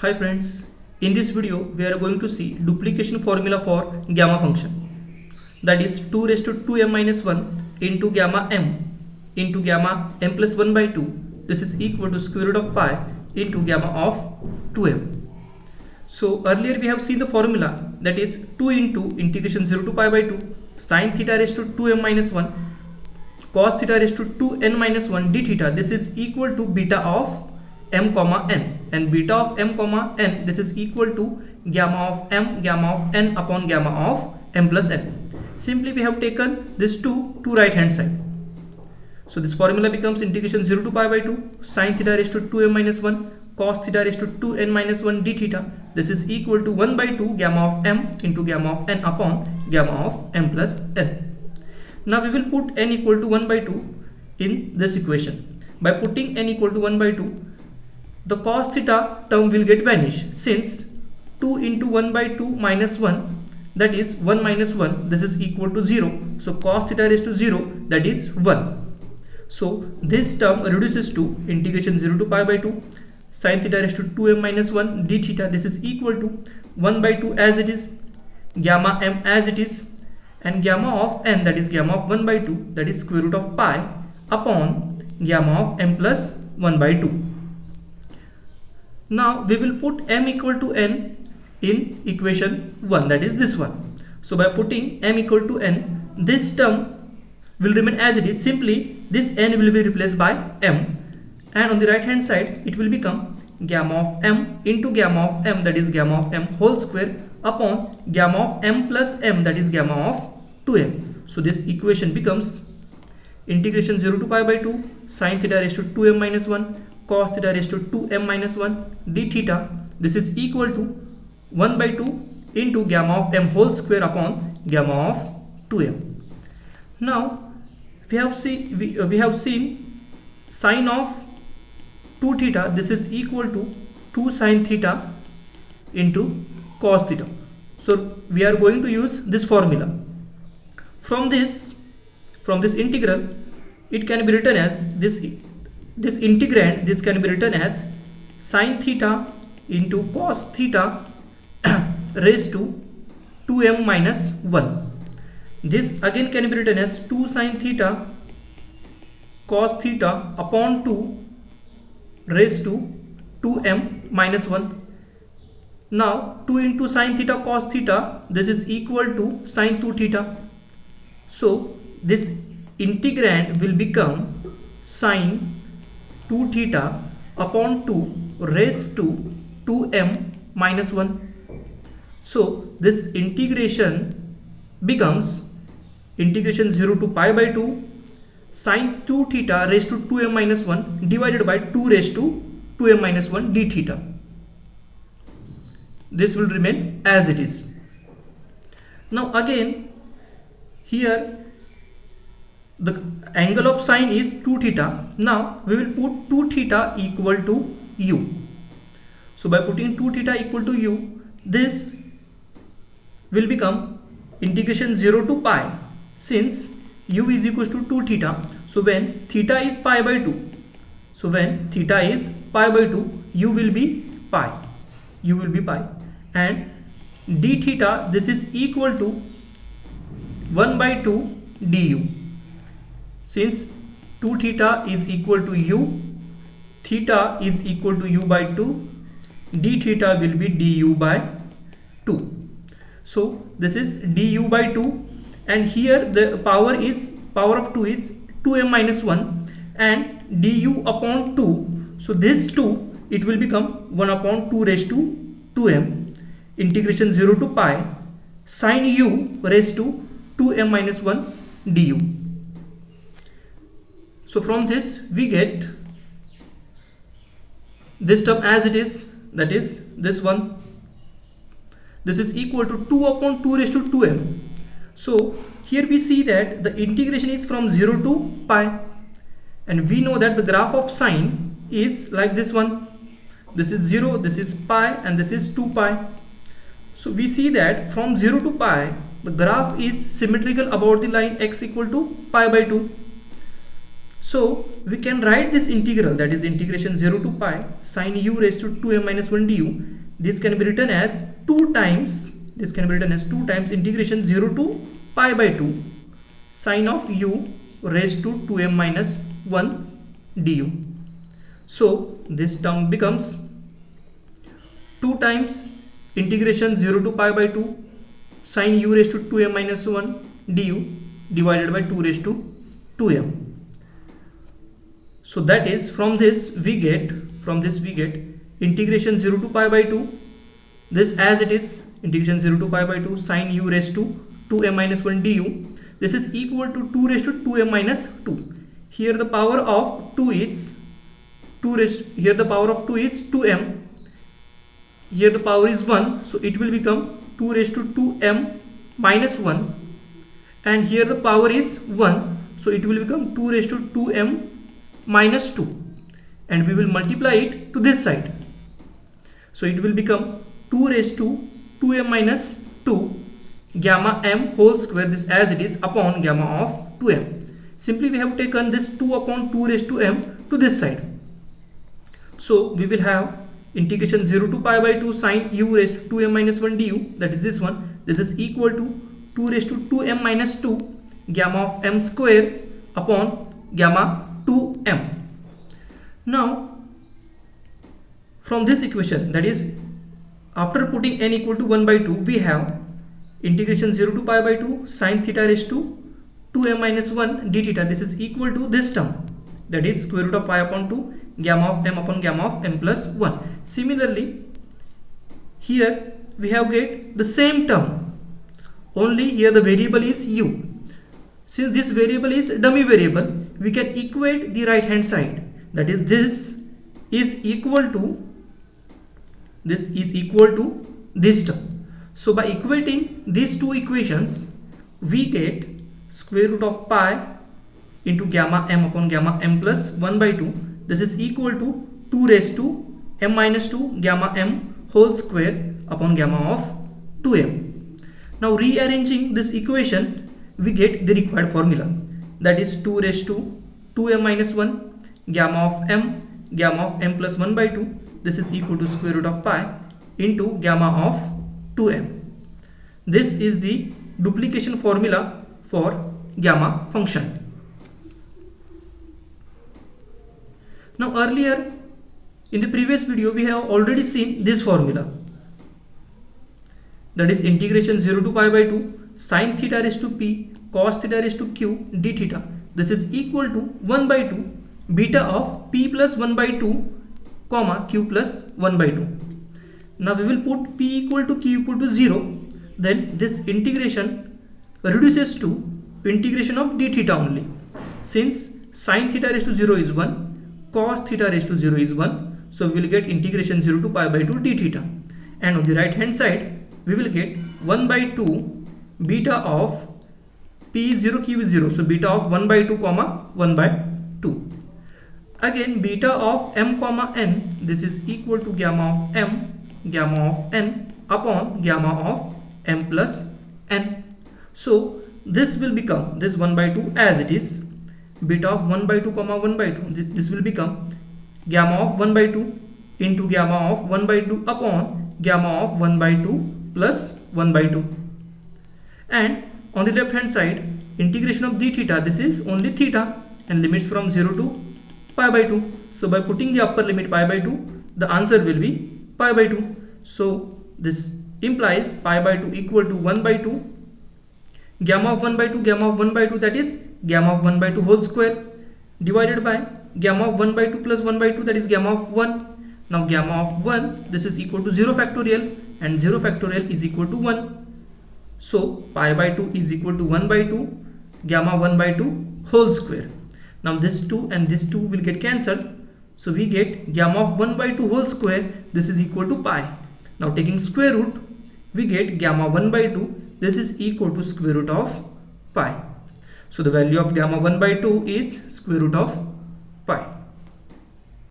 Hi friends, in this video we are going to see duplication formula for gamma function, that is 2 raised to 2m minus 1 into gamma m plus 1 by 2. This is equal to square root of pi into gamma of 2m. So earlier we have seen the formula, that is 2 into integration 0 to pi by 2 sin theta raised to 2m minus 1 cos theta raised to 2n minus 1 d theta. This is equal to beta of m comma n, and beta of m comma n, this is equal to gamma of n upon gamma of m plus n. Simply we have taken this 2 to right hand side. So this formula becomes integration 0 to pi by 2 sin theta raised to 2m minus 1 cos theta raised to 2n minus 1 d theta. This is equal to 1 by 2 gamma of m into gamma of n upon gamma of m plus n. Now we will put n equal to 1 by 2 in this equation. By putting n equal to 1 by 2, the cos theta term will get vanished, since 2 into 1 by 2 minus 1, that is 1 minus 1, this is equal to 0. So cos theta raised to 0, that is 1. So this term reduces to integration 0 to pi by 2 sin theta raised to 2m minus 1 d theta. This is equal to 1 by 2 as it is, gamma m as it is, and gamma of n, that is gamma of 1 by 2, that is square root of pi upon gamma of m plus 1 by 2. Now we will put m equal to n in equation 1, that is this one. So by putting m equal to n, this term will remain as it is. Simply this n will be replaced by m, and on the right hand side it will become gamma of m into gamma of m, that is gamma of m whole square, upon gamma of m plus m, that is gamma of 2m. So this equation becomes integration 0 to pi by 2 sin theta raised to 2m minus 1 cos theta raised to 2m minus 1 d theta. This is equal to 1 by 2 into gamma of m whole square upon gamma of 2m. Now we have seen sine of 2 theta, this is equal to 2 sin theta into cos theta. So we are going to use this formula. From this integral, it can be written as this integrand, this can be written as sin theta into cos theta raised to 2m minus 1. This again can be written as 2 sin theta cos theta upon 2 raised to 2m minus 1. Now 2 into sin theta cos theta, this is equal to sin 2 theta. So this integrand will become sin 2 theta upon 2 raised to 2m minus 1. So this integration becomes integration 0 to pi by 2 sin 2 theta raised to 2m minus 1 divided by 2 raised to 2m minus 1 d theta. This will remain as it is. Now again, here the angle of sine is 2 theta. Now we will put 2 theta equal to u. So by putting 2 theta equal to u, this will become integration 0 to pi, since u is equal to 2 theta. So when theta is pi by 2, u will be pi, and d theta, this is equal to 1 by 2 du. Since 2 theta is equal to u, theta is equal to u by 2, d theta will be du by 2. So this is du by 2, and here the power of 2 is 2m minus 1, and du upon 2. So this 2, it will become 1 upon 2 raised to 2m, integration 0 to pi sin u raised to 2m minus 1 du. So from this we get this term as it is, that is this one. This is equal to 2 upon 2 raised to 2m. So here we see that the integration is from 0 to pi, and we know that the graph of sine is like this one. This is 0, this is pi, and this is 2 pi. So we see that from 0 to pi, the graph is symmetrical about the line x equal to pi by 2. So we can write this integral, that is integration 0 to pi sine u raised to 2m minus 1 du. This can be written as 2 times, integration 0 to pi by 2 sine of u raised to 2m minus 1 du. So this term becomes 2 times integration 0 to pi by 2 sine u raised to 2m minus 1 du divided by 2 raised to 2m. So that is, from this we get integration 0 to pi by 2, this as it is, integration 0 to pi by 2 sine u raised to 2m minus 1 du. This is equal to 2 raised to 2m minus 2. Here the power of 2 is 2m. Here the power is 1, so it will become 2 raised to 2m minus 1, and here the power is 1, so it will become 2 raised to 2m minus 2, and we will multiply it to this side, so it will become 2 raised to 2m minus 2 gamma m whole square, this as it is, upon gamma of 2m. Simply we have taken this 2 upon 2 raised to m to this side, so we will have integration 0 to pi by 2 sine u raised to 2m minus 1 du, that is this one. This is equal to 2 raised to 2m minus 2 gamma of m square upon gamma 2m. Now from this equation, that is after putting n equal to 1 by 2, we have integration 0 to pi by 2 sine theta raised to 2m minus 1 d theta. This is equal to this term, that is square root of pi upon 2 gamma of m upon gamma of m plus 1. Similarly, here we have get the same term, only here the variable is u. Since this variable is dummy variable, we can equate the right hand side, that is this is equal to this term. So by equating these two equations, we get square root of pi into gamma m upon gamma m plus 1 by 2. This is equal to 2 raised to m minus 2 gamma m whole square upon gamma of 2m. Now rearranging this equation, we get the required formula, that is 2 raised to 2m minus 1 gamma of m plus 1 by 2. This is equal to square root of pi into gamma of 2m. This is the duplication formula for gamma function. Now earlier in the previous video, we have already seen this formula, that is integration 0 to pi by 2 sine theta raised to p cos theta raised to q d theta. This is equal to 1 by 2 beta of p plus 1 by 2 comma q plus 1 by 2. Now we will put p equal to q equal to 0, then this integration reduces to integration of d theta only. Since sine theta raised to 0 is 1, cos theta raised to 0 is 1, so we will get integration 0 to pi by 2 d theta, and on the right hand side we will get 1 by 2 beta of p is 0, q is 0, so beta of 1 by 2 comma 1 by 2. Again beta of m comma n, this is equal to gamma of m gamma of n upon gamma of m plus n. So this will become this 1 by 2 as it is, beta of 1 by 2 comma 1 by 2, this will become gamma of 1 by 2 into gamma of 1 by 2 upon gamma of 1 by 2 plus 1 by 2. And on the left hand side, integration of d theta, this is only theta, and limits from 0 to pi by 2. So by putting the upper limit pi by 2, the answer will be pi by 2. So this implies pi by 2 equal to 1 by 2 gamma of 1 by 2 gamma of 1 by 2, that is gamma of 1 by 2 whole square, divided by gamma of 1 by 2 plus 1 by 2, that is gamma of 1. Now gamma of 1, this is equal to 0 factorial, and 0 factorial is equal to 1. So pi by 2 is equal to 1 by 2 gamma 1 by 2 whole square. Now this 2 and this 2 will get cancelled, so we get gamma of 1 by 2 whole square, this is equal to pi. Now taking square root, we get gamma 1 by 2, this is equal to square root of pi. So the value of gamma 1 by 2 is square root of pi.